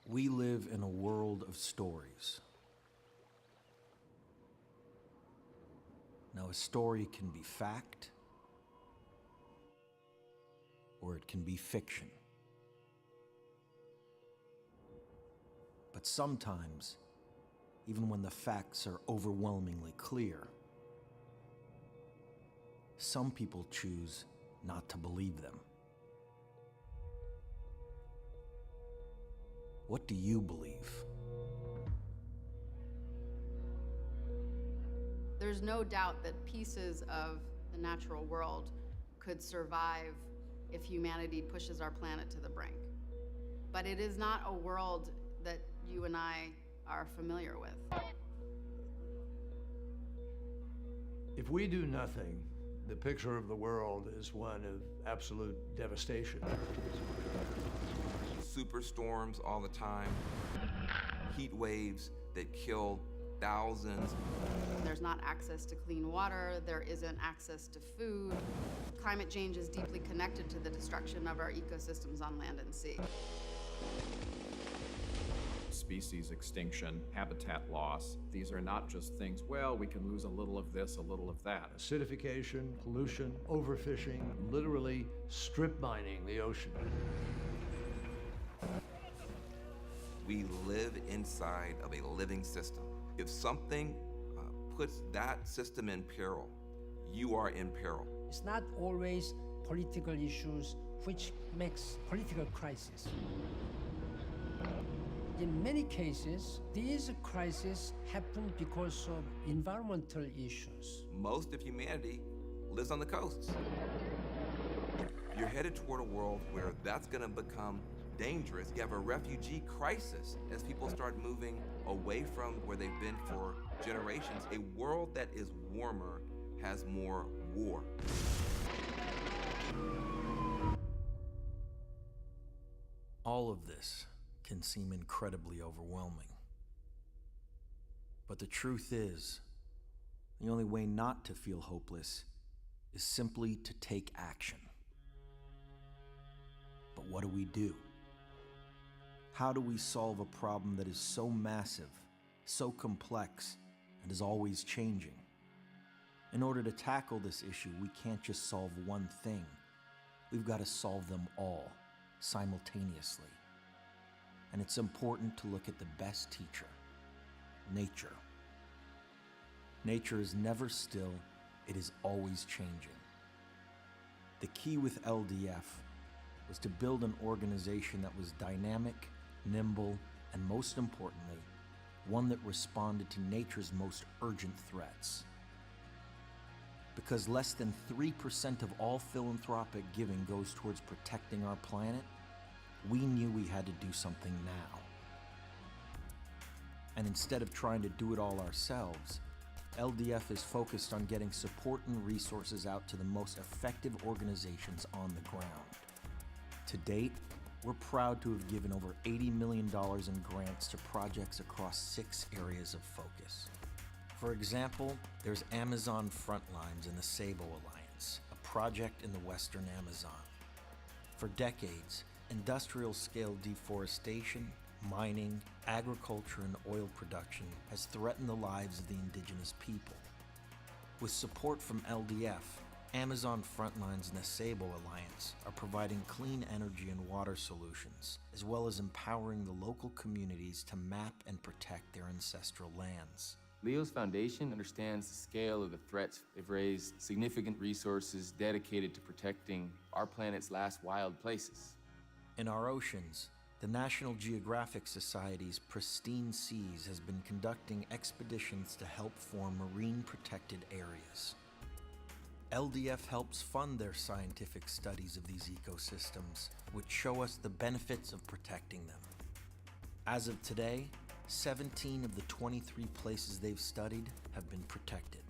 We live in a world of stories. Now, a story can be fact, or it can be fiction. But sometimes, even when the facts are overwhelmingly clear, some people choose not to believe them. What do you believe? There's no doubt that pieces of the natural world could survive if humanity pushes our planet to the brink. But it is not a world that you and I are familiar with. If we do nothing, the picture of the world is one of absolute devastation. Superstorms all the time, heat waves that kill thousands. There's not access to clean water, there isn't access to food. Climate change is deeply connected to the destruction of our ecosystems on land and sea. Species extinction, habitat loss, these are not just things, well, we can lose a little of this, a little of that. Acidification, pollution, overfishing, literally strip mining the ocean. We live inside of a living system. If something puts that system in peril, you are in peril. It's not always political issues which makes political crisis. In many cases, these crises happen because of environmental issues. Most of humanity lives on the coasts. You're headed toward a world where that's gonna become dangerous. You have a refugee crisis as people start moving away from where they've been for generations. A world that is warmer has more war. All of this can seem incredibly overwhelming. But the truth is, the only way not to feel hopeless is simply to take action. But what do? How do we solve a problem that is so massive, so complex, and is always changing? In order to tackle this issue, we can't just solve one thing. We've got to solve them all, simultaneously. And it's important to look at the best teacher, nature. Nature is never still, it is always changing. The key with LDF was to build an organization that was dynamic, nimble, and most importantly, one that responded to nature's most urgent threats. Because less than 3% of all philanthropic giving goes towards protecting our planet, we knew we had to do something now. And instead of trying to do it all ourselves, LDF is focused on getting support and resources out to the most effective organizations on the ground. To date, we're proud to have given over $80 million in grants to projects across 6 areas of focus. For example, there's Amazon Frontlines in the Sabo Alliance, a project in the Western Amazon. For decades, industrial-scale deforestation, mining, agriculture, and oil production has threatened the lives of the indigenous people. With support from LDF, Amazon Frontlines and the Sabo Alliance are providing clean energy and water solutions, as well as empowering the local communities to map and protect their ancestral lands. Leo's foundation understands the scale of the threats. They've raised significant resources dedicated to protecting our planet's last wild places. In our oceans, the National Geographic Society's Pristine Seas has been conducting expeditions to help form marine protected areas. LDF helps fund their scientific studies of these ecosystems, which show us the benefits of protecting them. As of today, 17 of the 23 places they've studied have been protected.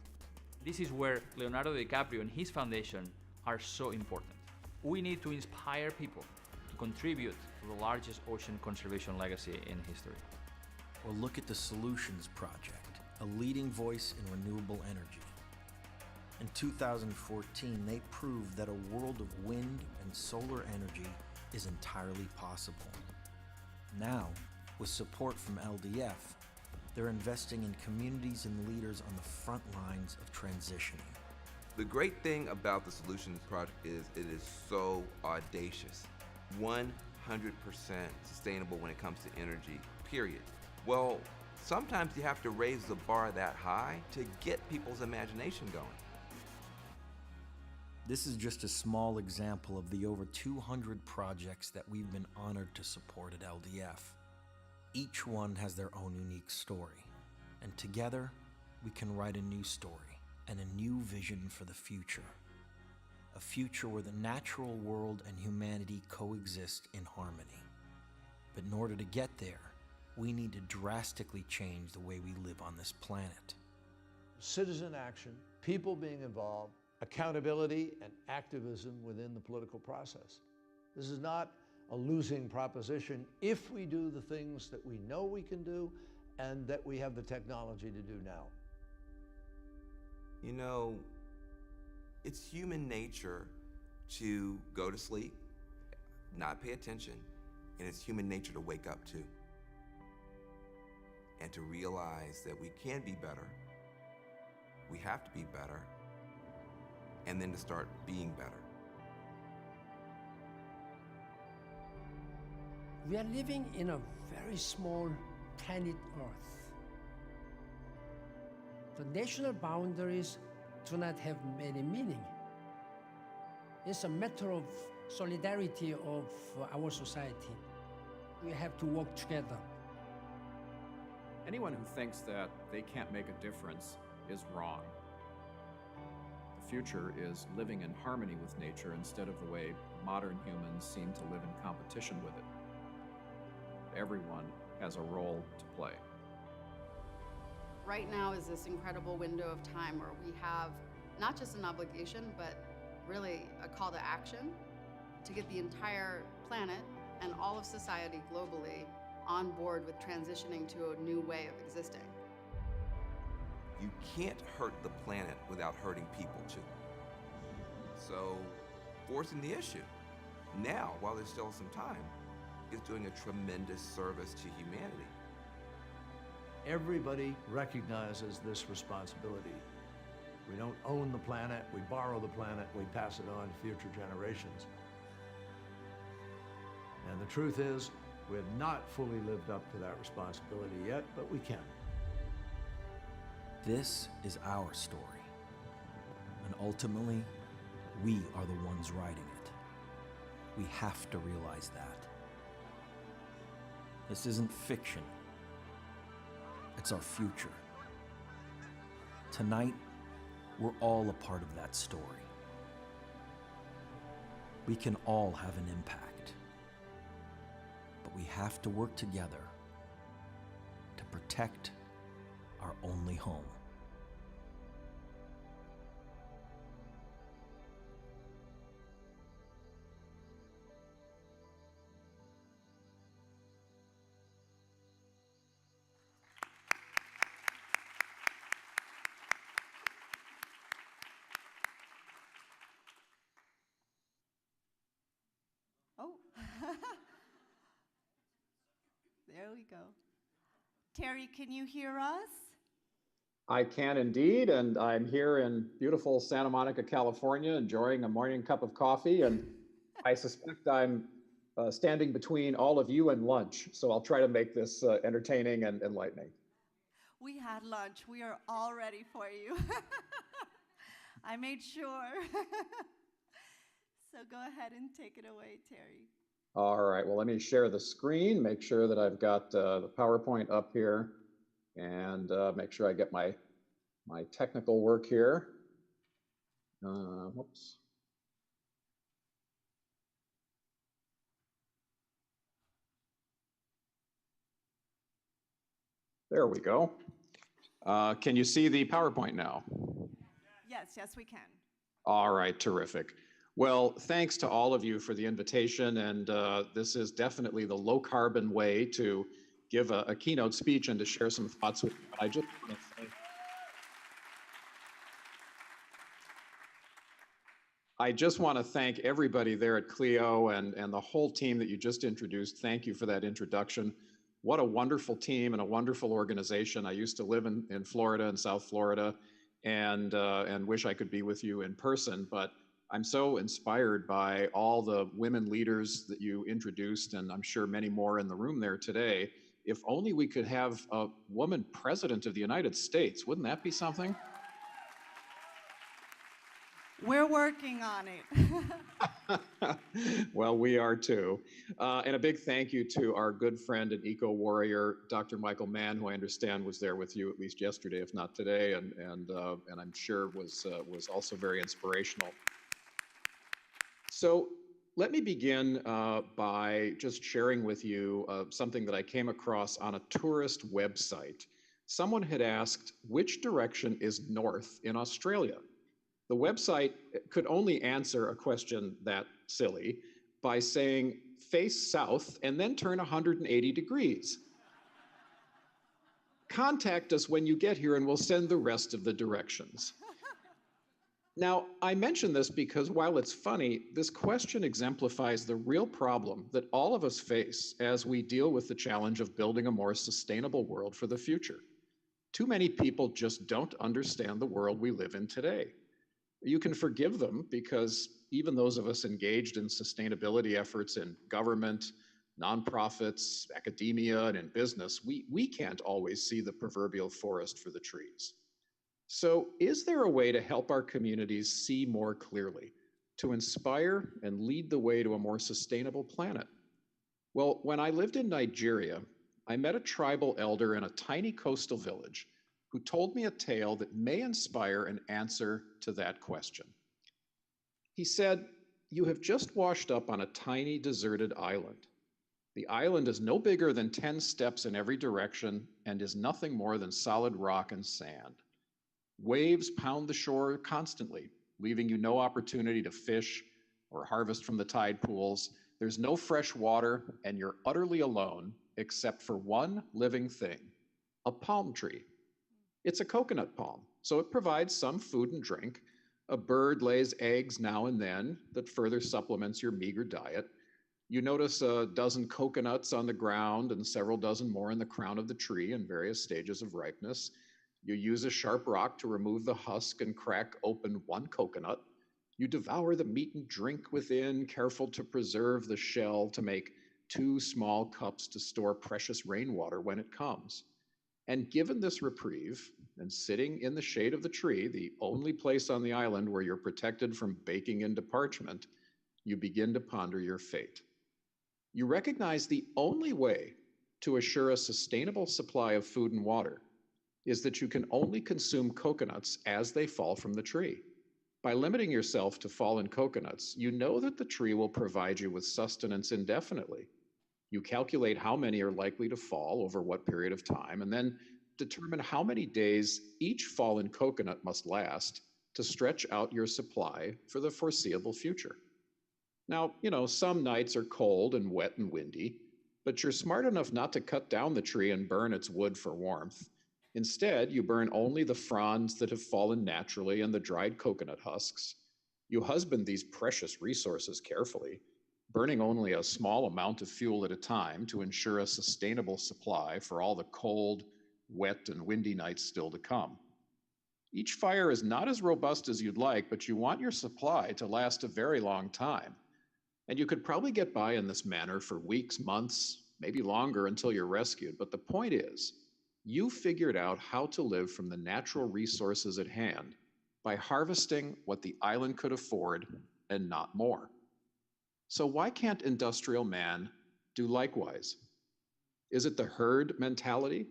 This is where Leonardo DiCaprio and his foundation are so important. We need to inspire people to contribute to the largest ocean conservation legacy in history. Or look at the Solutions Project, a leading voice in renewable energy. In 2014, they proved that a world of wind and solar energy is entirely possible. Now, With support from LDF, they're investing in communities and leaders on the front lines of transitioning. The great thing about the Solutions Project is it is so audacious. 100% sustainable when it comes to energy, period. Well, sometimes you have to raise the bar that high to get people's imagination going. This is just a small example of the over 200 projects that we've been honored to support at LDF. Each one has their own unique story, and together we can write a new story and a new vision for the future. A future where the natural world and humanity coexist in harmony. But in order to get there, we need to drastically change the way we live on this planet. Citizen action, people being involved, accountability and activism within the political process. This is not a losing proposition if we do the things that we know we can do and that we have the technology to do now. You know, it's human nature to go to sleep, not pay attention, and it's human nature to wake up too. And to realize that we can be better, we have to be better, and then to start being better. We are living in a very small planet Earth. The national boundaries do not have any meaning. It's a matter of solidarity of our society. We have to work together. Anyone who thinks that they can't make a difference is wrong. The future is living in harmony with nature instead of the way modern humans seem to live in competition with it. Everyone has a role to play. Right now is this incredible window of time where we have not just an obligation, but really a call to action to get the entire planet and all of society globally on board with transitioning to a new way of existing. You can't hurt the planet without hurting people too. So, forcing the issue now, while there's still some time, is doing a tremendous service to humanity. Everybody recognizes this responsibility. We don't own the planet, we borrow the planet, we pass it on to future generations. And the truth is, we have not fully lived up to that responsibility yet, but we can. This is our story, and ultimately, we are the ones writing it. We have to realize that. This isn't fiction. It's our future. Tonight, we're all a part of that story. We can all have an impact, but we have to work together to protect our only home. Oh, there we go. Terry, can you hear us? I can indeed, and I'm here in beautiful Santa Monica, California, enjoying a morning cup of coffee, and I suspect I'm standing between all of you and lunch, so I'll try to make this entertaining and enlightening. We had lunch. We are all ready for you. I made sure. So go ahead and take it away, Terry. All right, well, let me share the screen, make sure that I've got the PowerPoint up here, and make sure I get my technical work here. Whoops. There we go. Can you see the PowerPoint now? Yes, we can. All right, terrific. Well, thanks to all of you for the invitation, and this is definitely the low carbon way to give a keynote speech and to share some thoughts with you. I just want to thank everybody there at Clio and the whole team that you just introduced. Thank you for that introduction. what a wonderful team and a wonderful organization. I used to live in Florida, in South Florida, and wish I could be with you in person. But I'm so inspired by all the women leaders that you introduced, and I'm sure many more in the room there today. If only we could have a woman president of the United States, wouldn't that be something? We're working on it. Well, we are too. And a big thank you to our good friend and eco-warrior, Dr. Michael Mann, who I understand was there with you at least yesterday, if not today, and I'm sure was also very inspirational. So let me begin by just sharing with you something that I came across on a tourist website. Someone had asked, which direction is north in Australia? The website could only answer a question that silly by saying, face south and then turn 180 degrees. Contact us when you get here and we'll send the rest of the directions. Now, I mention this because while it's funny, this question exemplifies the real problem that all of us face as we deal with the challenge of building a more sustainable world for the future. Too many people just don't understand the world we live in today. You can forgive them because even those of us engaged in sustainability efforts in government, nonprofits, academia, and in business, we can't always see the proverbial forest for the trees. So is there a way to help our communities see more clearly, to inspire and lead the way to a more sustainable planet? Well, when I lived in Nigeria, I met a tribal elder in a tiny coastal village who told me a tale that may inspire an answer to that question. He said, "You have just washed up on a tiny deserted island. The island is no bigger than 10 steps in every direction and is nothing more than solid rock and sand. Waves pound the shore constantly, leaving you no opportunity to fish or harvest from the tide pools. There's no fresh water, and you're utterly alone except for one living thing, a palm tree. It's a coconut palm, so it provides some food and drink. A bird lays eggs now and then that further supplements your meager diet. You notice a dozen coconuts on the ground and several dozen more in the crown of the tree in various stages of ripeness. You use a sharp rock to remove the husk and crack open one coconut. You devour the meat and drink within, careful to preserve the shell to make 2 small cups to store precious rainwater when it comes. And given this reprieve, and sitting in the shade of the tree, the only place on the island where you're protected from baking into parchment, you begin to ponder your fate. You recognize the only way to assure a sustainable supply of food and water is that you can only consume coconuts as they fall from the tree. By limiting yourself to fallen coconuts, you know that the tree will provide you with sustenance indefinitely. You calculate how many are likely to fall over what period of time, and then determine how many days each fallen coconut must last to stretch out your supply for the foreseeable future. Now, some nights are cold and wet and windy, but you're smart enough not to cut down the tree and burn its wood for warmth. Instead, you burn only the fronds that have fallen naturally and the dried coconut husks. You husband these precious resources carefully, burning only a small amount of fuel at a time to ensure a sustainable supply for all the cold, wet, and windy nights still to come. Each fire is not as robust as you'd like, but you want your supply to last a very long time. And you could probably get by in this manner for weeks, months, maybe longer until you're rescued. But the point is, you figured out how to live from the natural resources at hand by harvesting what the island could afford and not more. So why can't industrial man do likewise? Is it the herd mentality?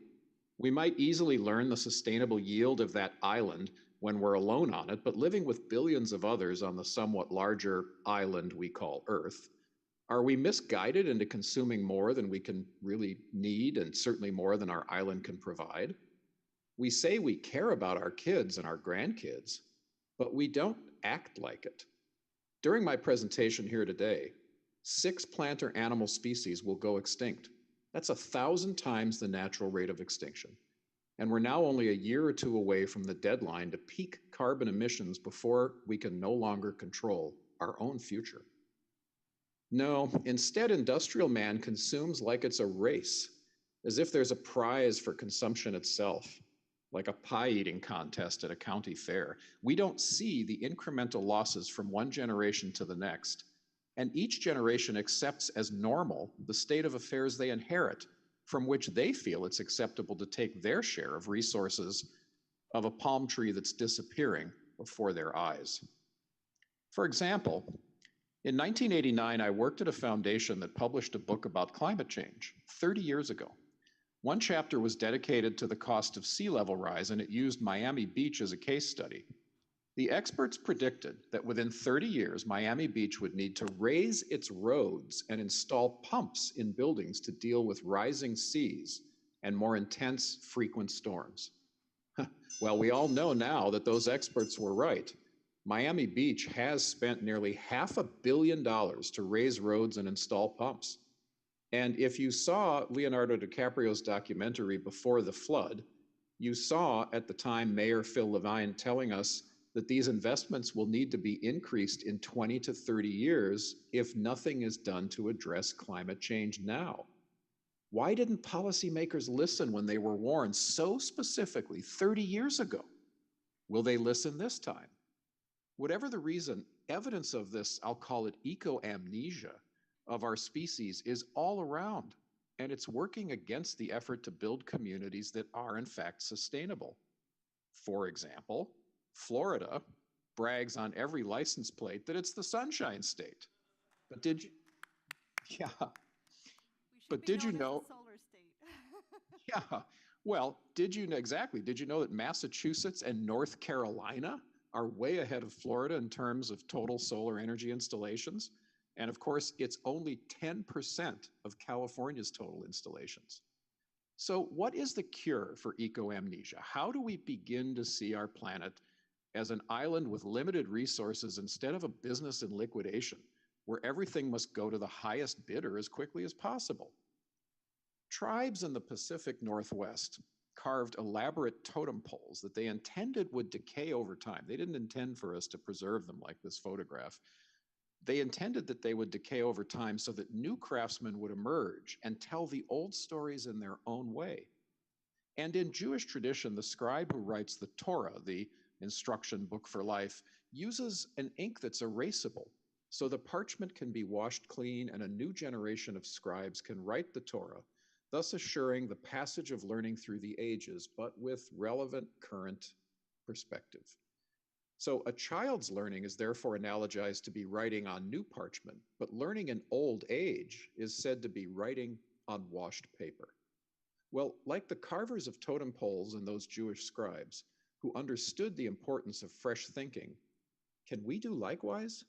We might easily learn the sustainable yield of that island when we're alone on it, but living with billions of others on the somewhat larger island we call Earth, are we misguided into consuming more than we can really need and certainly more than our island can provide? We say we care about our kids and our grandkids, but we don't act like it. During my presentation here today, 6 plant or animal species will go extinct. That's 1,000 times the natural rate of extinction. And we're now only a year or 2 away from the deadline to peak carbon emissions before we can no longer control our own future. No, instead, industrial man consumes like it's a race. as if there's a prize for consumption itself, like a pie eating contest at a county fair. We don't see the incremental losses from one generation to the next, and each generation accepts as normal the state of affairs they inherit, from which they feel it's acceptable to take their share of resources of a palm tree that's disappearing before their eyes. For example, in 1989, I worked at a foundation that published a book about climate change 30 years ago. One chapter was dedicated to the cost of sea level rise, and it used Miami Beach as a case study. The experts predicted that within 30 years, Miami Beach would need to raise its roads and install pumps in buildings to deal with rising seas and more intense, frequent storms. Well, we all know now that those experts were right. Miami Beach has spent nearly $500 million to raise roads and install pumps. And if you saw Leonardo DiCaprio's documentary Before the Flood, you saw at the time Mayor Phil Levine telling us that these investments will need to be increased in 20 to 30 years if nothing is done to address climate change now. Why didn't policymakers listen when they were warned so specifically 30 years ago? Will they listen this time? Whatever the reason, evidence of this, I'll call it eco-amnesia, of our species is all around, and it's working against the effort to build communities that are in fact sustainable. For example, Florida brags on every license plate that it's the Sunshine State. But did you, yeah, but did you know, solar state. yeah, well, did you know, exactly, did you know that Massachusetts and North Carolina are way ahead of Florida in terms of total solar energy installations? And of course, it's only 10% of California's total installations. So what is the cure for eco-amnesia? How do we begin to see our planet as an island with limited resources instead of a business in liquidation, where everything must go to the highest bidder as quickly as possible? Tribes in the Pacific Northwest carved elaborate totem poles that they intended would decay over time. They didn't intend for us to preserve them like this photograph. They intended that they would decay over time so that new craftsmen would emerge and tell the old stories in their own way. And in Jewish tradition, the scribe who writes the Torah, the instruction book for life, uses an ink that's erasable, so the parchment can be washed clean and a new generation of scribes can write the Torah, thus assuring the passage of learning through the ages, but with relevant current perspective. So a child's learning is therefore analogized to be writing on new parchment, but learning in old age is said to be writing on washed paper. Well, like the carvers of totem poles and those Jewish scribes who understood the importance of fresh thinking, can we do likewise?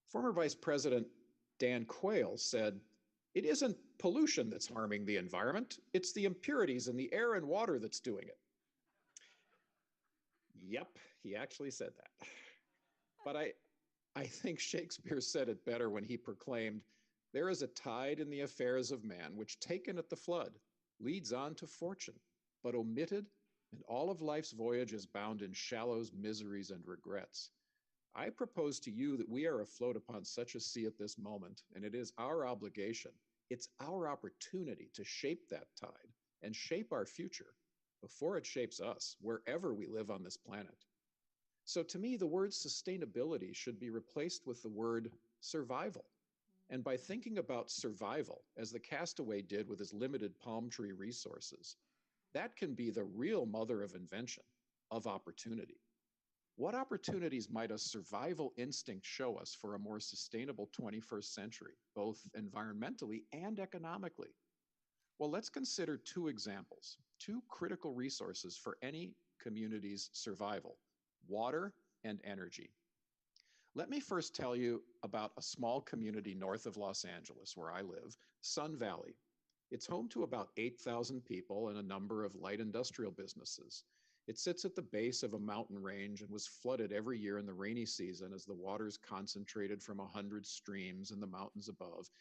Former Vice President Dan Quayle said, "It isn't pollution that's harming the environment, it's the impurities in the air and water that's doing it." Yep, he actually said that. But I think Shakespeare said it better when he proclaimed, "There is a tide in the affairs of man, which taken at the flood leads on to fortune, but omitted, and all of life's voyage is bound in shallows, miseries, and regrets." I propose to you that we are afloat upon such a sea at this moment, and it is our obligation, it's our opportunity to shape that tide and shape our future before it shapes us, wherever we live on this planet. So to me, the word sustainability should be replaced with the word survival. And by thinking about survival, as the castaway did with his limited palm tree resources, that can be the real mother of invention, of opportunity. What opportunities might a survival instinct show us for a more sustainable 21st century, both environmentally and economically? Well, let's consider two examples, two critical resources for any community's survival: water and energy. Let me first tell you about a small community north of Los Angeles where I live, Sun Valley. It's home to about 8,000 people and a number of light industrial businesses. It sits at the base of a mountain range and was flooded every year in the rainy season as the waters concentrated from 100 streams in the mountains above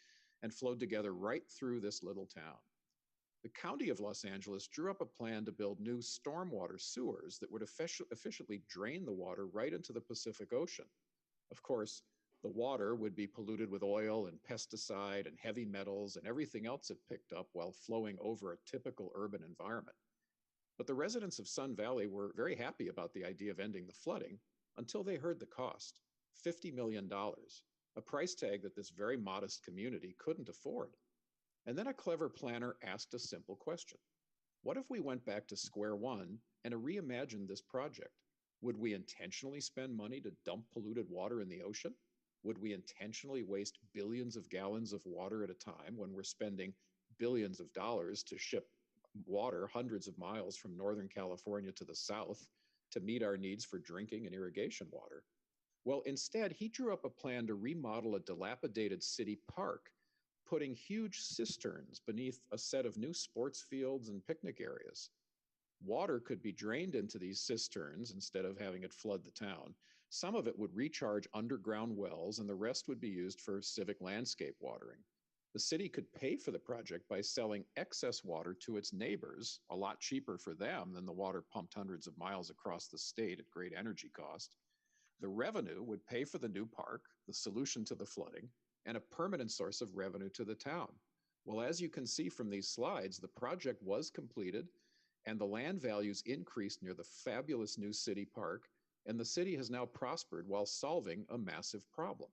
and flowed together right through this little town. The County of Los Angeles drew up a plan to build new stormwater sewers that would efficiently drain the water right into the Pacific Ocean. Of course, The water would be polluted with oil and pesticide and heavy metals and everything else it picked up while flowing over a typical urban environment. But the residents of Sun Valley were very happy about the idea of ending the flooding until they heard the cost, $50 million, a price tag that this very modest community couldn't afford. And then a clever planner asked a simple question. What if we went back to square one and reimagined this project? Would we intentionally spend money to dump polluted water in the ocean? Would we intentionally waste billions of gallons of water at a time when we're spending billions of dollars to ship water hundreds of miles from Northern California to the south to meet our needs for drinking and irrigation water? Well, instead, he drew up a plan to remodel a dilapidated city park, putting huge cisterns beneath a set of new sports fields and picnic areas. Water could be drained into these cisterns instead of having it flood the town. Some of it would recharge underground wells, and the rest would be used for civic landscape watering. The city could pay for the project by selling excess water to its neighbors, a lot cheaper for them than the water pumped hundreds of miles across the state at great energy cost. The revenue would pay for the new park, the solution to the flooding, and a permanent source of revenue to the town. Well, as you can see from these slides, the project was completed and the land values increased near the fabulous new city park, and the city has now prospered while solving a massive problem.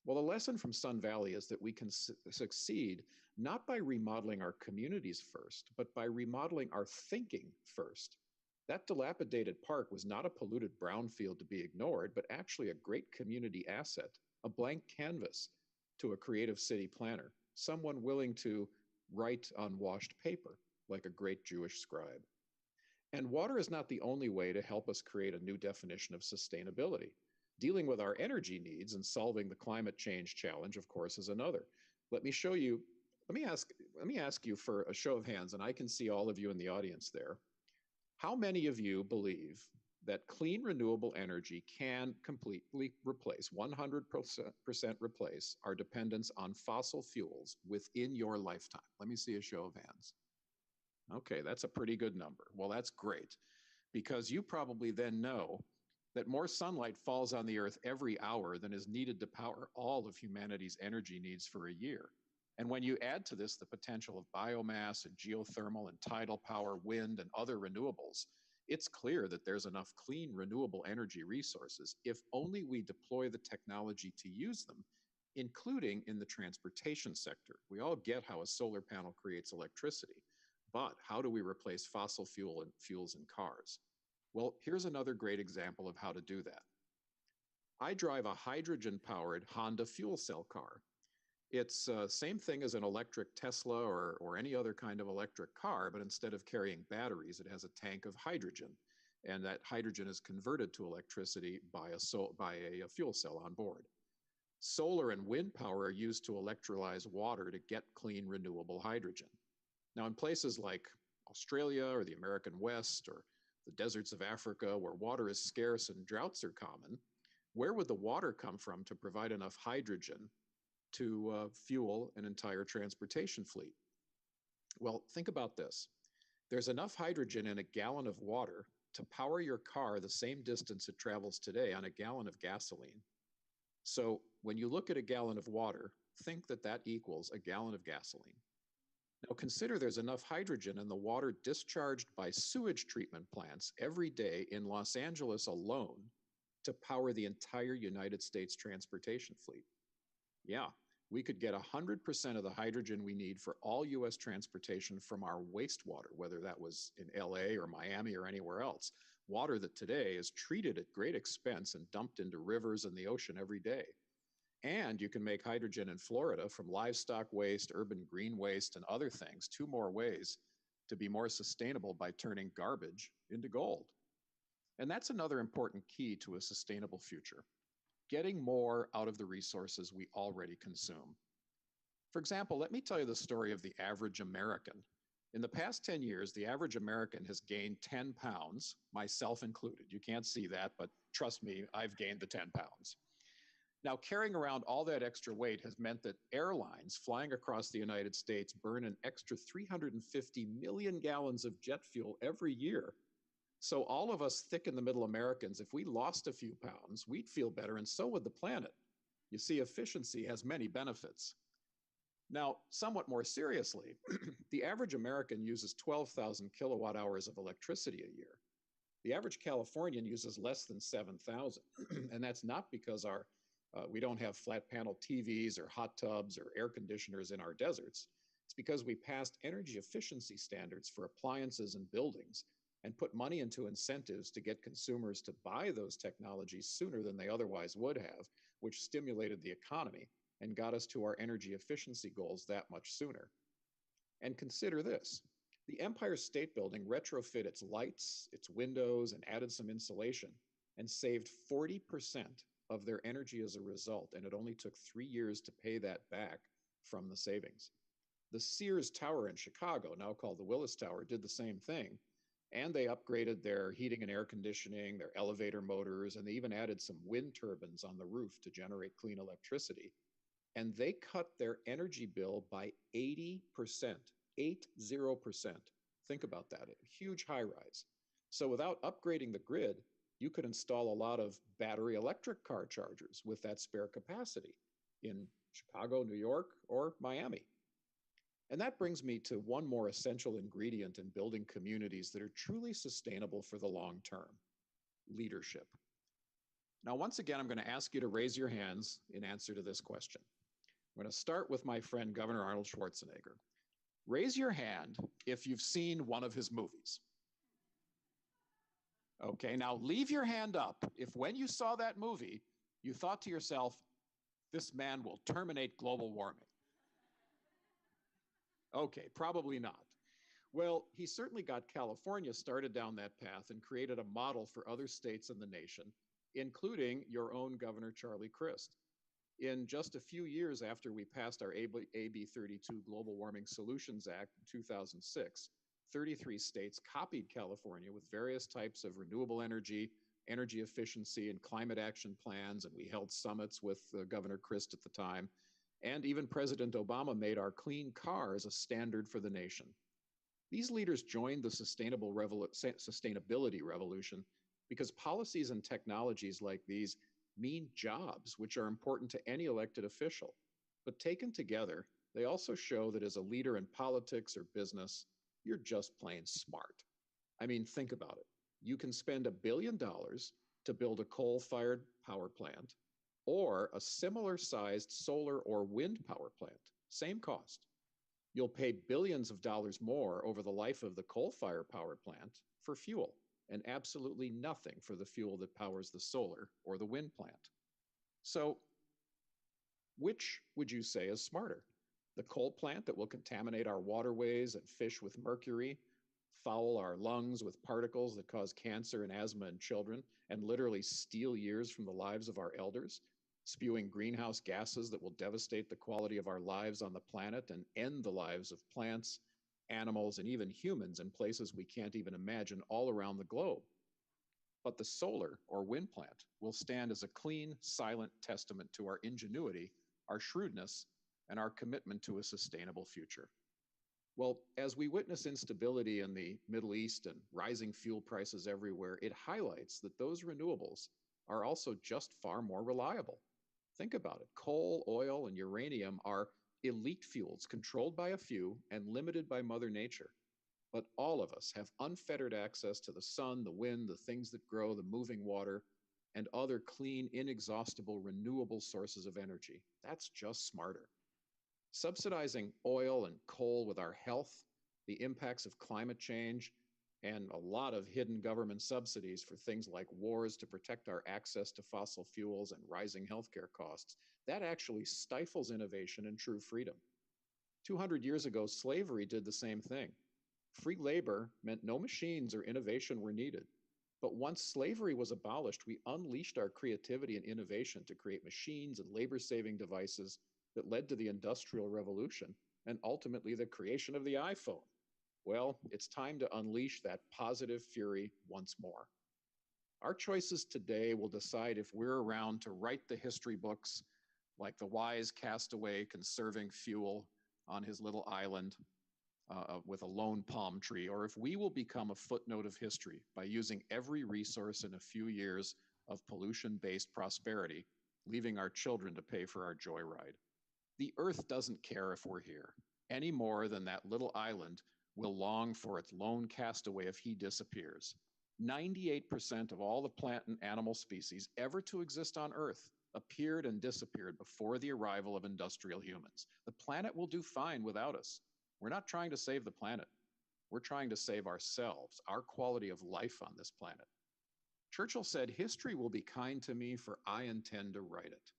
Well, the lesson from Sun Valley is that we can succeed not by remodeling our communities first, but by remodeling our thinking first. That dilapidated park was not a polluted brownfield to be ignored, but actually a great community asset, a blank canvas to a creative city planner, someone willing to write on washed paper, like a great Jewish scribe. And water is not the only way to help us create a new definition of sustainability. Dealing with our energy needs and solving the climate change challenge, of course, is another. Let me ask you for a show of hands, and I can see all of you in the audience there. How many of you believe that clean renewable energy can completely replace, 100% replace, our dependence on fossil fuels within your lifetime? Let me see a show of hands. Okay, that's a pretty good number. Well, that's great, because you probably then know that more sunlight falls on the Earth every hour than is needed to power all of humanity's energy needs for a year. And when you add to this the potential of biomass and geothermal and tidal power, wind, and other renewables, it's clear that there's enough clean, renewable energy resources if only we deploy the technology to use them, including in the transportation sector. We all get how a solar panel creates electricity, but how do we replace fossil fuels in cars? Well, here's another great example of how to do that. I drive a hydrogen-powered Honda fuel cell car. It's the same thing as an electric Tesla or any other kind of electric car, but instead of carrying batteries, it has a tank of hydrogen. And that hydrogen is converted to electricity by a fuel cell on board. Solar and wind power are used to electrolyze water to get clean, renewable hydrogen. Now, in places like Australia or the American West or the deserts of Africa, where water is scarce and droughts are common, where would the water come from to provide enough hydrogen to fuel an entire transportation fleet? Well, think about this. There's enough hydrogen in a gallon of water to power your car the same distance it travels today on a gallon of gasoline. So when you look at a gallon of water, think that that equals a gallon of gasoline. Now consider there's enough hydrogen in the water discharged by sewage treatment plants every day in Los Angeles alone to power the entire United States transportation fleet. Yeah, we could get 100% of the hydrogen we need for all US transportation from our wastewater, whether that was in LA or Miami or anywhere else. Water that today is treated at great expense and dumped into rivers and the ocean every day. And you can make hydrogen in Florida from livestock waste, urban green waste, and other things, 2 more ways to be more sustainable by turning garbage into gold. And that's another important key to a sustainable future, getting more out of the resources we already consume. For example, let me tell you the story of the average American. In the past 10 years, the average American has gained 10 pounds, myself included. You can't see that, but trust me, I've gained the 10 pounds. Now, carrying around all that extra weight has meant that airlines flying across the United States burn an extra 350 million gallons of jet fuel every year. So all of us thick in the middle Americans, if we lost a few pounds, we'd feel better, and so would the planet. You see, efficiency has many benefits. Now, somewhat more seriously, the average American uses 12,000 kilowatt hours of electricity a year. The average Californian uses less than 7,000. And that's not because we don't have flat panel TVs or hot tubs or air conditioners in our deserts. It's because we passed energy efficiency standards for appliances and buildings and put money into incentives to get consumers to buy those technologies sooner than they otherwise would have, which stimulated the economy and got us to our energy efficiency goals that much sooner. And consider this. The Empire State Building retrofit its lights, its windows, and added some insulation and saved 40% of their energy as a result, and it only took 3 years to pay that back from the savings. The Sears Tower in Chicago, now called the Willis Tower, did the same thing, and they upgraded their heating and air conditioning, their elevator motors, and they even added some wind turbines on the roof to generate clean electricity. And they cut their energy bill by 80%, 80%. Think about that, a huge high rise. So without upgrading the grid, you could install a lot of battery electric car chargers with that spare capacity in Chicago, New York, or Miami. And that brings me to one more essential ingredient in building communities that are truly sustainable for the long term: leadership. Now, once again, I'm going to ask you to raise your hands in answer to this question. I'm going to start with my friend, Governor Arnold Schwarzenegger. Raise your hand if you've seen one of his movies. Okay, now leave your hand up if when you saw that movie, you thought to yourself, this man will terminate global warming. Okay, probably not. Well, he certainly got California started down that path and created a model for other states in the nation, including your own Governor Charlie Crist. In just a few years after we passed our AB 32 Global Warming Solutions Act in 2006, 33 states copied California with various types of renewable energy, energy efficiency, and climate action plans, and we held summits with Governor Crist at the time. And even President Obama made our clean cars a standard for the nation. These leaders joined the sustainability revolution because policies and technologies like these mean jobs, which are important to any elected official. But taken together, they also show that as a leader in politics or business, you're just plain smart. I mean, think about it. You can spend $1 billion to build a coal-fired power plant or a similar-sized solar or wind power plant, same cost. You'll pay billions of dollars more over the life of the coal-fired power plant for fuel, and absolutely nothing for the fuel that powers the solar or the wind plant. So, which would you say is smarter? The coal plant that will contaminate our waterways and fish with mercury, foul our lungs with particles that cause cancer and asthma in children, and literally steal years from the lives of our elders, spewing greenhouse gases that will devastate the quality of our lives on the planet and end the lives of plants, animals, and even humans in places we can't even imagine all around the globe. But the solar or wind plant will stand as a clean, silent testament to our ingenuity, our shrewdness, and our commitment to a sustainable future. Well, as we witness instability in the Middle East and rising fuel prices everywhere, it highlights that those renewables are also just far more reliable. Think about it. Coal, oil, and uranium are elite fuels controlled by a few and limited by Mother Nature. But all of us have unfettered access to the sun, the wind, the things that grow, the moving water, and other clean, inexhaustible, renewable sources of energy. That's just smarter. Subsidizing oil and coal with our health, the impacts of climate change, and a lot of hidden government subsidies for things like wars to protect our access to fossil fuels and rising healthcare costs, that actually stifles innovation and true freedom. 200 years ago, slavery did the same thing. Free labor meant no machines or innovation were needed. But once slavery was abolished, we unleashed our creativity and innovation to create machines and labor-saving devices that led to the Industrial Revolution and ultimately the creation of the iPhone. Well, it's time to unleash that positive fury once more. Our choices today will decide if we're around to write the history books like the wise castaway conserving fuel on his little island with a lone palm tree, or if we will become a footnote of history by using every resource in a few years of pollution-based prosperity leaving our children to pay for our joyride. The Earth doesn't care if we're here, any more than that little island will long for its lone castaway if he disappears. 98% of all the plant and animal species ever to exist on Earth appeared and disappeared before the arrival of industrial humans. The planet will do fine without us. We're not trying to save the planet. We're trying to save ourselves, our quality of life on this planet. Churchill said, "History will be kind to me, for I intend to write it."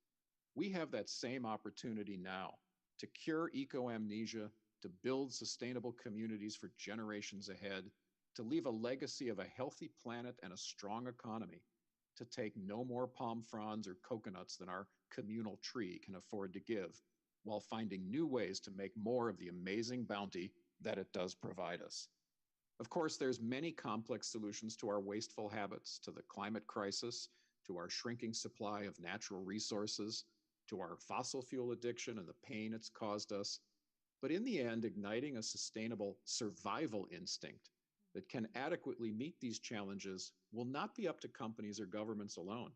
We have that same opportunity now to cure eco-amnesia, to build sustainable communities for generations ahead, to leave a legacy of a healthy planet and a strong economy, to take no more palm fronds or coconuts than our communal tree can afford to give, while finding new ways to make more of the amazing bounty that it does provide us. Of course, there's many complex solutions to our wasteful habits, to the climate crisis, to our shrinking supply of natural resources, to our fossil fuel addiction and the pain it's caused us. But in the end, igniting a sustainable survival instinct that can adequately meet these challenges will not be up to companies or governments alone.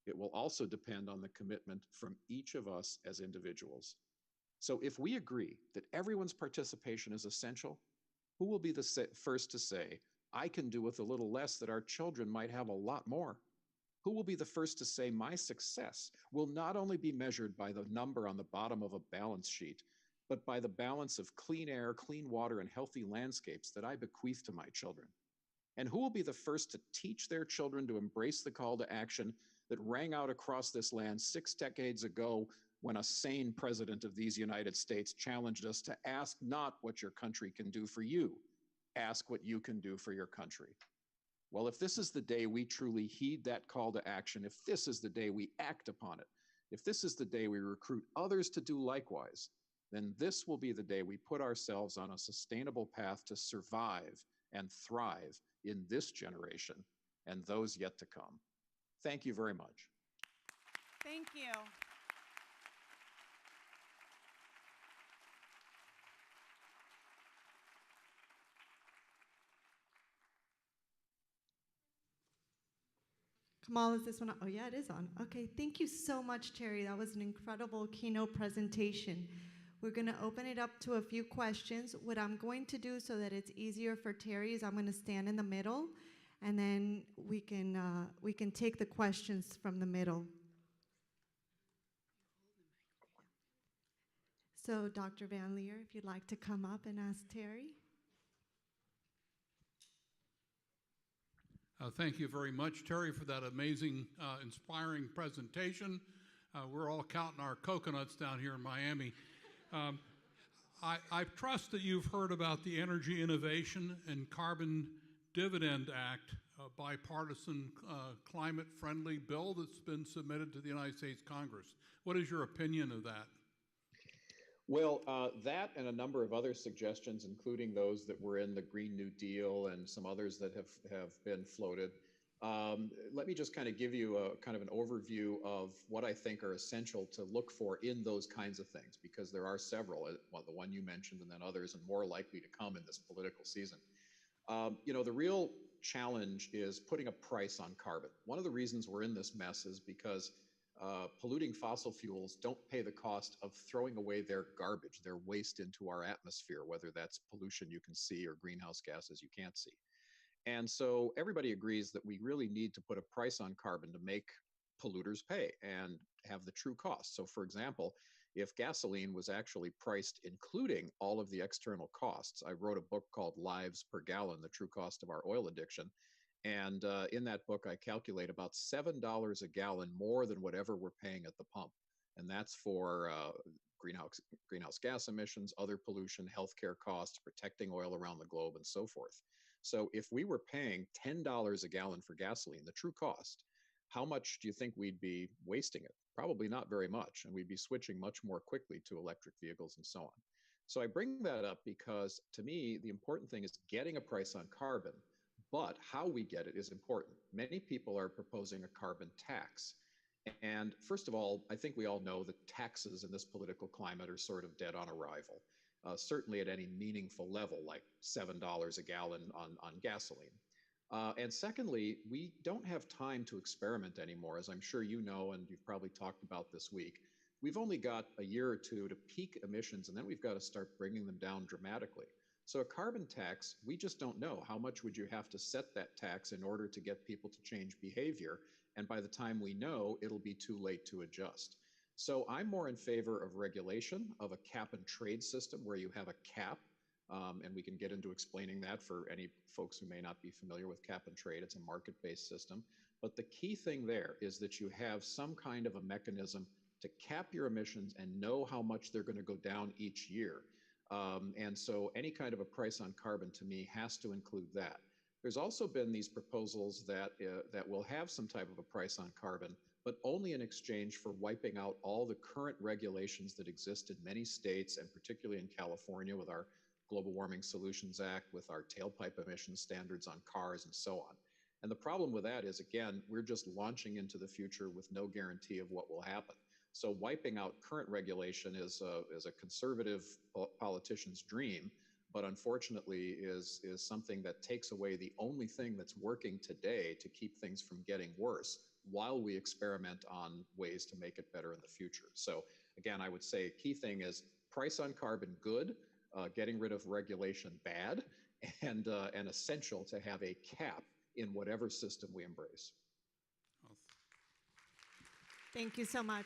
It will also depend on the commitment from each of us as individuals. So if we agree that everyone's participation is essential, who will be the first to say, "I can do with a little less that our children might have a lot more"? Who will be the first to say, "My success will not only be measured by the number on the bottom of a balance sheet, but by the balance of clean air, clean water, and healthy landscapes that I bequeath to my children"? And who will be the first to teach their children to embrace the call to action that rang out across this land 6 decades ago when a sane president of these United States challenged us to ask not what your country can do for you, ask what you can do for your country? Well, if this is the day we truly heed that call to action, if this is the day we act upon it, if this is the day we recruit others to do likewise, then this will be the day we put ourselves on a sustainable path to survive and thrive in this generation and those yet to come. Thank you very much. Thank you. Kamal, is this one on? Oh, yeah, it is on. Okay, thank you so much, Terry. That was an incredible keynote presentation. We're going to open it up to a few questions. What I'm going to do so that it's easier for Terry is I'm going to stand in the middle, and then we can take the questions from the middle. So, Dr. Van Leer, if you'd like to come up and ask Terry. Thank you very much, Terry, for that amazing, inspiring presentation. We're all counting our coconuts down here in Miami. I trust that you've heard about the Energy Innovation and Carbon Dividend Act, a bipartisan, climate-friendly bill that's been submitted to the United States Congress. What is your opinion of that? Well, that and a number of other suggestions, including those that were in the Green New Deal and some others that have been floated. Let me just kind of give you a kind of an overview of what I think are essential to look for in those kinds of things, because there are several, the one you mentioned and then others, and more likely to come in this political season. The real challenge is putting a price on carbon. One of the reasons we're in this mess is because polluting fossil fuels don't pay the cost of throwing away their garbage, their waste into our atmosphere, whether that's pollution you can see or greenhouse gases you can't see. And so everybody agrees that we really need to put a price on carbon to make polluters pay and have the true cost. So for example, if gasoline was actually priced including all of the external costs, I wrote a book called Lives Per Gallon, The True Cost of Our Oil Addiction. And in that book, I calculate about $7 a gallon more than whatever we're paying at the pump. And that's for greenhouse gas emissions, other pollution, healthcare costs, protecting oil around the globe, and so forth. So if we were paying $10 a gallon for gasoline, the true cost, how much do you think we'd be wasting it? Probably not very much. And we'd be switching much more quickly to electric vehicles and so on. So I bring that up because to me, the important thing is getting a price on carbon. But how we get it is important. Many people are proposing a carbon tax. And first of all, I think we all know that taxes in this political climate are sort of dead on arrival, certainly at any meaningful level, like $7 a gallon on gasoline. And secondly, we don't have time to experiment anymore, as I'm sure you know, and you've probably talked about this week. We've only got a year or two to peak emissions, and then we've got to start bringing them down dramatically. So a carbon tax, we just don't know. How much would you have to set that tax in order to get people to change behavior? And by the time we know, it'll be too late to adjust. So I'm more in favor of regulation, of a cap and trade system where you have a cap, and we can get into explaining that for any folks who may not be familiar with cap and trade. It's a market-based system. But the key thing there is that you have some kind of a mechanism to cap your emissions and know how much they're going to go down each year. And so any kind of a price on carbon to me has to include that. There's also been these proposals that will have some type of a price on carbon, but only in exchange for wiping out all the current regulations that exist in many states, and particularly in California with our Global Warming Solutions Act, with our tailpipe emission standards on cars and so on. And the problem with that is, again, we're just launching into the future with no guarantee of what will happen. So wiping out current regulation is a conservative politician's dream, but unfortunately is something that takes away the only thing that's working today to keep things from getting worse while we experiment on ways to make it better in the future. So again, I would say a key thing is price on carbon, good, getting rid of regulation, bad, and essential to have a cap in whatever system we embrace. Thank you so much.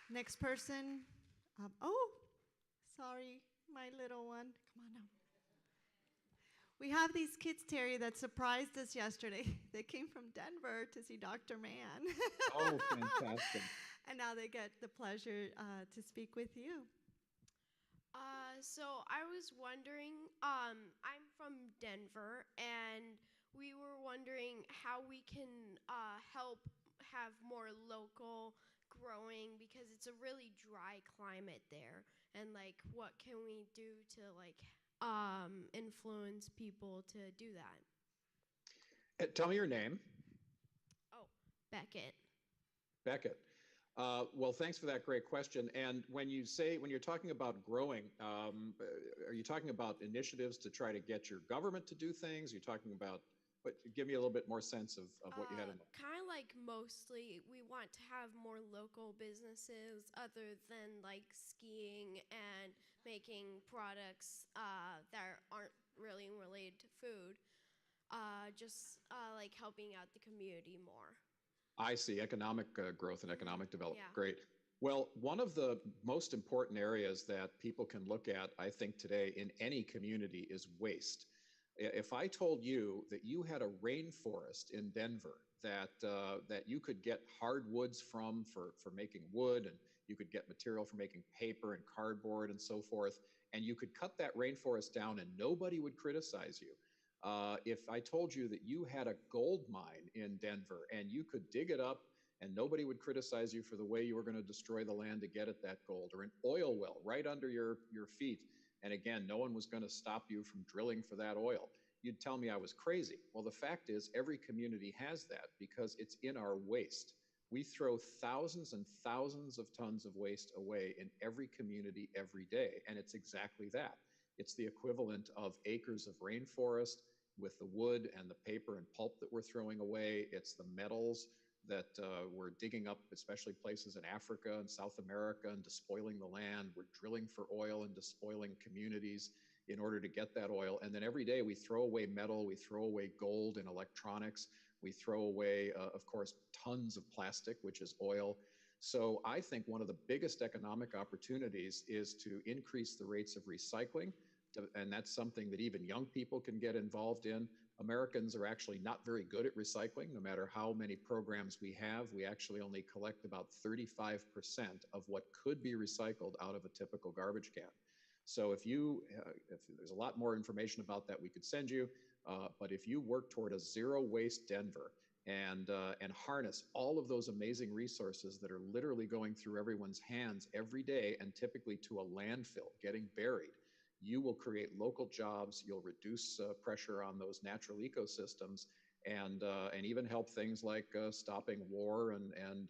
Next person. Oh, sorry, my little one. Come on now. We have these kids, Terry, that surprised us yesterday. They came from Denver to see Dr. Mann. Oh, fantastic. And now they get the pleasure to speak with you. So I was wondering, I'm from Denver, and we were wondering how we can help have more local growing, because it's a really dry climate there, and like what can we do to like influence people to do that? Tell me your name. Oh, Beckett. Beckett. Well, thanks for that great question. And when you're talking about growing, are you talking about initiatives to try to get your government to do things? Are you talking about, but give me a little bit more sense of what you had in mind. Kind of like mostly we want to have more local businesses other than like skiing and making products that aren't really related to food. Just like helping out the community more. I see, economic growth and economic development. Yeah. Great. Well, one of the most important areas that people can look at, I think, today in any community is waste. If I told you that you had a rainforest in Denver that you could get hardwoods from for making wood, and you could get material for making paper and cardboard and so forth, and you could cut that rainforest down and nobody would criticize you. If I told you that you had a gold mine in Denver and you could dig it up and nobody would criticize you for the way you were going to destroy the land to get at that gold, or an oil well right under your feet, and again, no one was going to stop you from drilling for that oil, you'd tell me I was crazy. Well, the fact is every community has that because it's in our waste. We throw thousands and thousands of tons of waste away in every community every day, and it's exactly that. It's the equivalent of acres of rainforest with the wood and the paper and pulp that we're throwing away. It's the metals that we're digging up, especially places in Africa and South America, and despoiling the land. We're drilling for oil and despoiling communities in order to get that oil. And then every day we throw away metal, we throw away gold and electronics, we throw away, of course, tons of plastic, which is oil. So I think one of the biggest economic opportunities is to increase the rates of recycling. And that's something that even young people can get involved in. Americans are actually not very good at recycling. No matter how many programs we have, we actually only collect about 35% of what could be recycled out of a typical garbage can. So if there's a lot more information about that we could send you, but if you work toward a zero waste Denver and harness all of those amazing resources that are literally going through everyone's hands every day and typically to a landfill, getting buried, you will create local jobs, you'll reduce pressure on those natural ecosystems, and even help things like stopping war and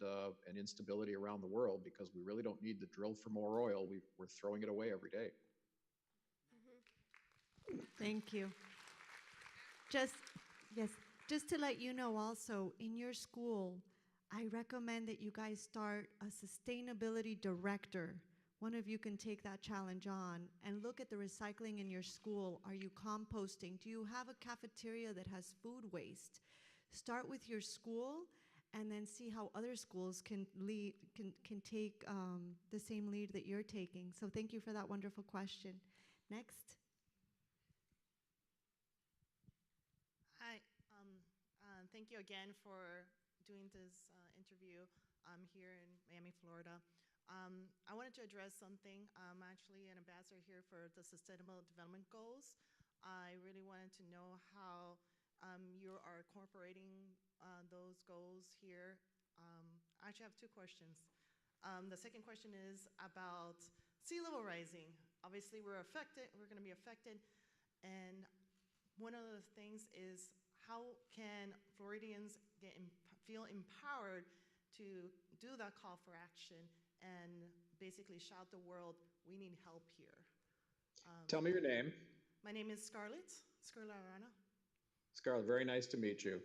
instability around the world, because we really don't need to drill for more oil. We're throwing it away every day. Thank you. Just Yes, just to let you know also, in your school, I recommend that you guys start a sustainability director. One of you can take that challenge on and look at the recycling in your school. Are you composting? Do you have a cafeteria that has food waste? Start with your school and then see how other schools can lead, can take the same lead that you're taking. So thank you for that wonderful question. Next. Hi. Thank you again for doing this interview here in Miami, Florida. I wanted to address something. I'm actually an ambassador here for the Sustainable Development Goals. I really wanted to know how you are incorporating those goals here. I actually have two questions. The second question is about sea level rising. Obviously, we're going to be affected, and one of the things is how can Floridians feel empowered to do that call for action and basically shout the world, we need help here. Tell me your name. My name is Scarlett Arana. Scarlett, very nice to meet you.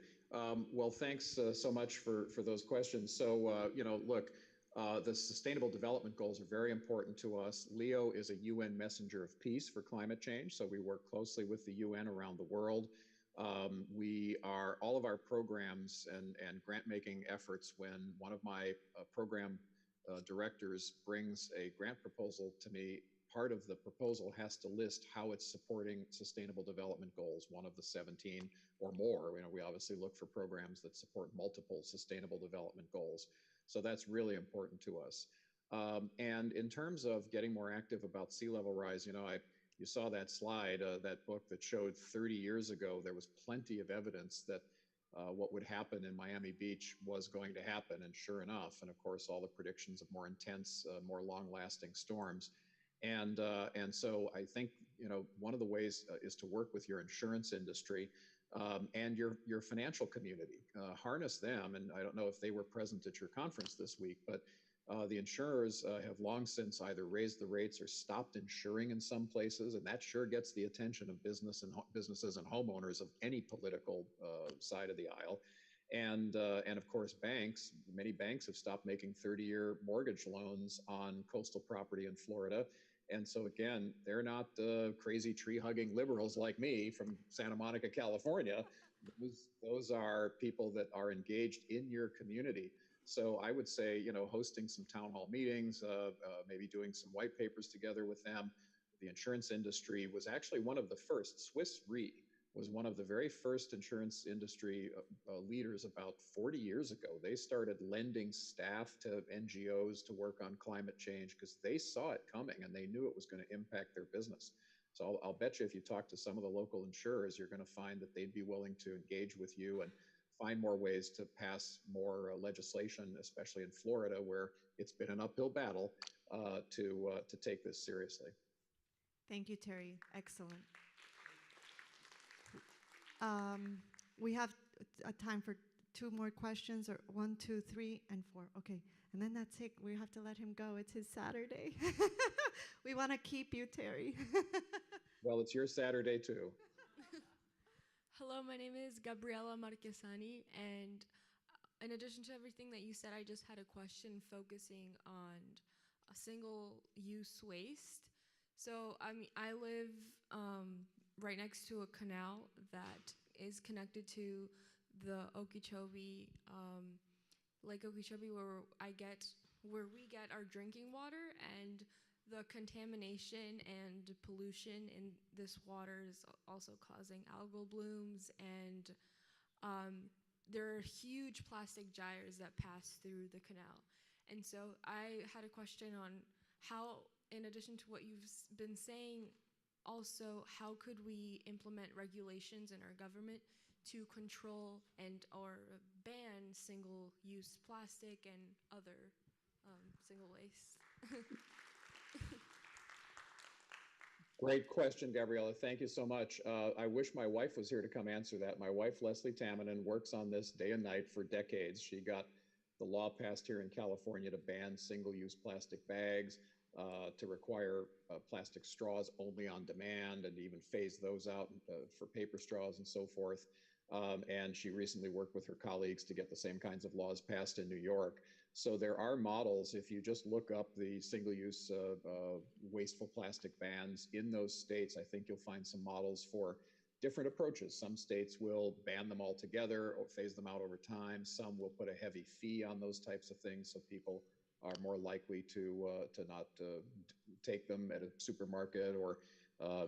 Well, thanks so much for those questions. So, look, the Sustainable Development Goals are very important to us. Leo is a UN messenger of peace for climate change, so we work closely with the UN around the world. All of our programs and grant-making efforts, when one of my program directors brings a grant proposal to me, part of the proposal has to list how it's supporting sustainable development goals, one of the 17 or more. We obviously look for programs that support multiple sustainable development goals. So that's really important to us. And in terms of getting more active about sea level rise, you saw that slide, that book that showed 30 years ago, there was plenty of evidence that what would happen in Miami Beach was going to happen. And sure enough, and of course, all the predictions of more intense, more long-lasting storms. And so I think, one of the ways is to work with your insurance industry and your financial community. Harness them. And I don't know if they were present at your conference this week, but the insurers have long since either raised the rates or stopped insuring in some places, and that sure gets the attention of businesses and homeowners of any political side of the aisle. And of course, many banks have stopped making 30-year mortgage loans on coastal property in Florida. And so again, they're not crazy tree-hugging liberals like me from Santa Monica, California. Those are people that are engaged in your community. So I would say, hosting some town hall meetings, maybe doing some white papers together with them. The insurance industry was actually one of the first. Swiss Re was one of the very first insurance industry leaders about 40 years ago. They started lending staff to NGOs to work on climate change because they saw it coming and they knew it was going to impact their business. So I'll bet you if you talk to some of the local insurers, you're going to find that they'd be willing to engage with you and find more ways to pass more legislation, especially in Florida, where it's been an uphill battle to take this seriously. Thank you, Terry. Excellent. We have a time for two more questions, or 1, 2, 3, and 4. Okay, and then that's it. We have to let him go. It's his Saturday. We want to keep you, Terry. Well, it's your Saturday too. Hello, my name is Gabriela Marquesani, and in addition to everything that you said, I just had a question focusing on a single-use waste. So, I live right next to a canal that is connected to the Okeechobee, Lake Okeechobee, where we get our drinking water, and the contamination and pollution in this water is also causing algal blooms, and there are huge plastic gyres that pass through the canal. And so I had a question on how, in addition to what you've been saying, also how could we implement regulations in our government to control and or ban single-use plastic and other single waste? Great question, Gabriela. Thank you so much. I wish my wife was here to come answer that. My wife, Leslie Tamminen, works on this day and night for decades. She got the law passed here in California to ban single-use plastic bags, to require plastic straws only on demand, and even phase those out for paper straws and so forth. And she recently worked with her colleagues to get the same kinds of laws passed in New York. So there are models. If you just look up the single-use wasteful plastic bans in those states, I think you'll find some models for different approaches. Some states will ban them altogether or phase them out over time. Some will put a heavy fee on those types of things, so people are more likely to not take them at a supermarket or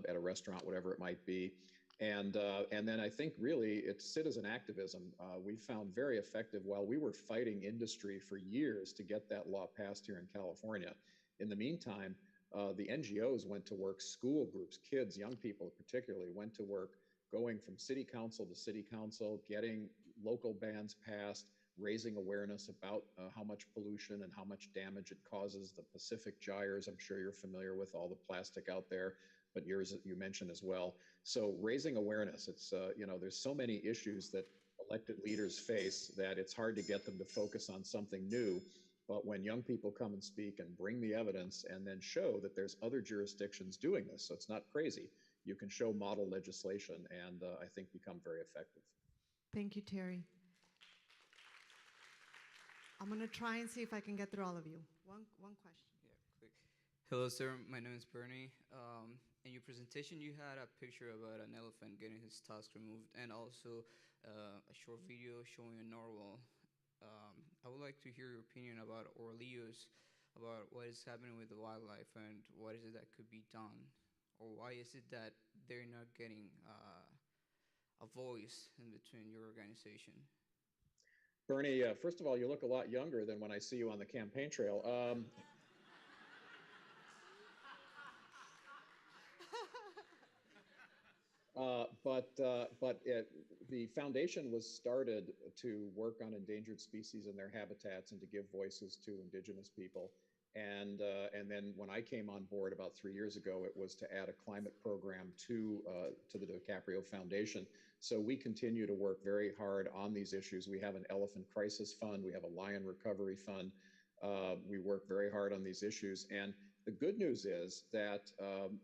at a restaurant, whatever it might be. And then I think really it's citizen activism. We found very effective while we were fighting industry for years to get that law passed here in California. In the meantime, the NGOs went to work, school groups, kids, young people particularly, went to work going from city council to city council, getting local bans passed, raising awareness about how much pollution and how much damage it causes. The Pacific gyres, I'm sure you're familiar with all the plastic out there, but yours you mentioned as well. So raising awareness, it's, there's so many issues that elected leaders face that it's hard to get them to focus on something new. But when young people come and speak and bring the evidence and then show that there's other jurisdictions doing this, so it's not crazy, you can show model legislation and I think become very effective. Thank you, Terry. I'm going to try and see if I can get through all of you. One question. Yeah, quick. Hello, sir. My name is Bernie. In your presentation, you had a picture about an elephant getting his tusks removed and also a short video showing a narwhal. I would like to hear your opinion about Orleos, about what is happening with the wildlife and what is it that could be done, or why is it that they're not getting a voice in between your organization? Bernie, first of all, you look a lot younger than when I see you on the campaign trail. The foundation was started to work on endangered species and their habitats and to give voices to indigenous people. And then when I came on board about 3 years ago, it was to add a climate program to the DiCaprio Foundation. So we continue to work very hard on these issues. We have an elephant crisis fund. We have a lion recovery fund. We work very hard on these issues. And the good news is that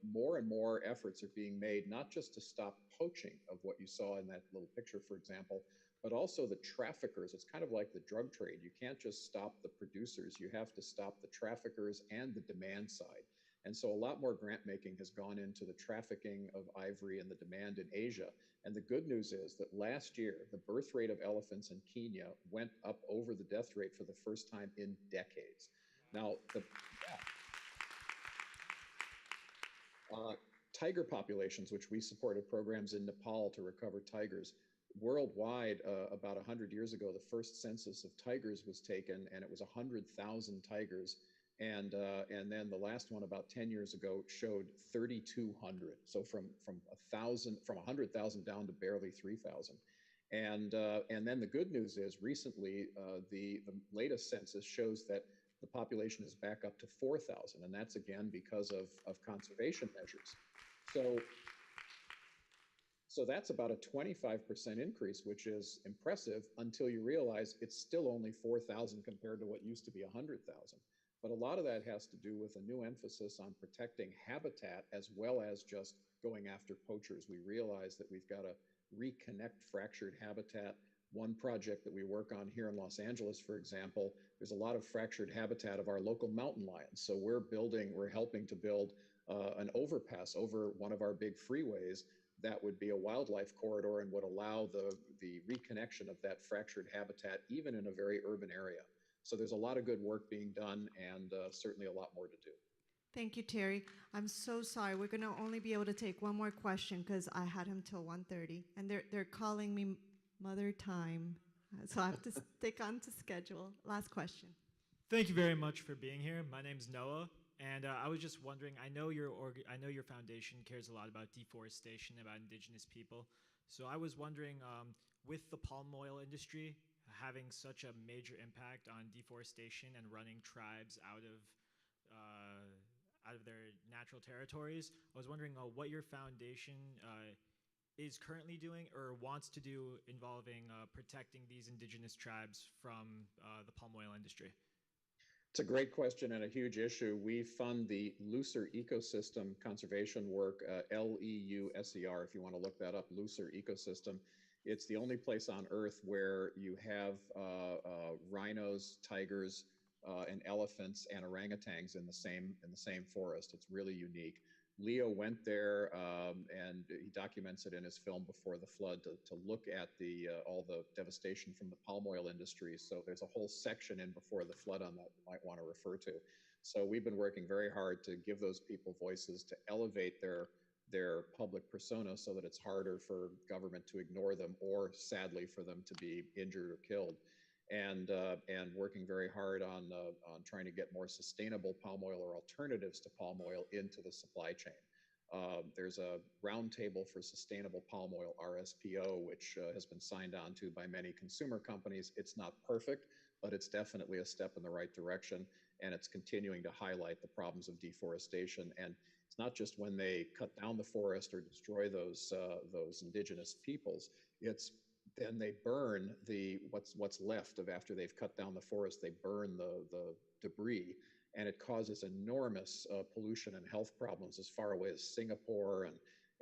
more and more efforts are being made, not just to stop poaching of what you saw in that little picture, for example, but also the traffickers. It's kind of like the drug trade. You can't just stop the producers. You have to stop the traffickers and the demand side. And so a lot more grant making has gone into the trafficking of ivory and the demand in Asia. And the good news is that last year, the birth rate of elephants in Kenya went up over the death rate for the first time in decades. Now, tiger populations, which we supported programs in Nepal to recover tigers. Worldwide, about 100 years ago, the first census of tigers was taken, and it was 100,000 tigers. And then the last one about 10 years ago showed 3,200. So from 100,000 down to barely 3,000. And then the good news is recently, the latest census shows that the population is back up to 4,000, and that's again because of conservation measures. So that's about a 25% increase, which is impressive until you realize it's still only 4,000 compared to what used to be 100,000. But a lot of that has to do with a new emphasis on protecting habitat as well as just going after poachers. We realize that we've got to reconnect fractured habitat. One project that we work on here in Los Angeles, for example, there's a lot of fractured habitat of our local mountain lions. So we're helping to build an overpass over one of our big freeways that would be a wildlife corridor and would allow the reconnection of that fractured habitat, even in a very urban area. So there's a lot of good work being done and certainly a lot more to do. Thank you, Terry. I'm so sorry. We're going to only be able to take one more question because I had him till 1:30, and they're calling me Mother Time, so I have to stick on to schedule. Last question. Thank you very much for being here. My name's Noah, and I was just wondering. I know your foundation cares a lot about deforestation, about indigenous people. So I was wondering, with the palm oil industry having such a major impact on deforestation and running tribes out of their natural territories, I was wondering what your foundation is currently doing or wants to do involving protecting these indigenous tribes from the palm oil industry. It's a great question and a huge issue. We fund the Looser Ecosystem Conservation Work, LEUSER, if you want to look that up, Looser Ecosystem. It's the only place on Earth where you have rhinos, tigers, and elephants and orangutans in the same forest. It's really unique. Leo went there, and he documents it in his film Before the Flood to look at the all the devastation from the palm oil industry. So there's a whole section in Before the Flood on that you might want to refer to. So we've been working very hard to give those people voices, to elevate their public persona so that it's harder for government to ignore them, or sadly for them to be injured or killed. And working very hard on trying to get more sustainable palm oil or alternatives to palm oil into the supply chain. There's a roundtable for sustainable palm oil, RSPO, which has been signed on to by many consumer companies. It's not perfect, but it's definitely a step in the right direction, and it's continuing to highlight the problems of deforestation. And it's not just when they cut down the forest or destroy those indigenous peoples. It's then they burn what's left of after they've cut down the forest. They burn the debris, and it causes enormous pollution and health problems as far away as Singapore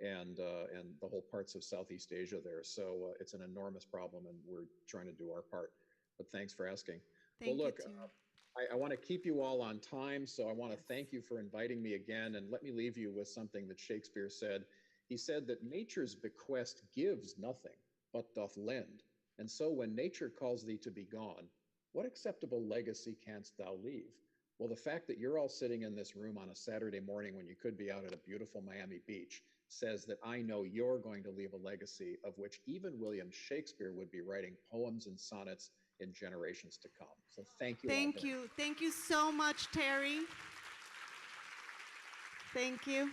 and the whole parts of Southeast Asia there. So it's an enormous problem, and we're trying to do our part. But thanks for asking. Thank well, look, you, Terry. I want to keep you all on time, so I want to thank you for inviting me again, and let me leave you with something that Shakespeare said. He said that nature's bequest gives nothing, but doth lend. And so when nature calls thee to be gone, what acceptable legacy canst thou leave? Well, the fact that you're all sitting in this room on a Saturday morning when you could be out at a beautiful Miami beach says that I know you're going to leave a legacy of which even William Shakespeare would be writing poems and sonnets in generations to come. So thank you all. Thank you. Thank you so much, Terry. Thank you.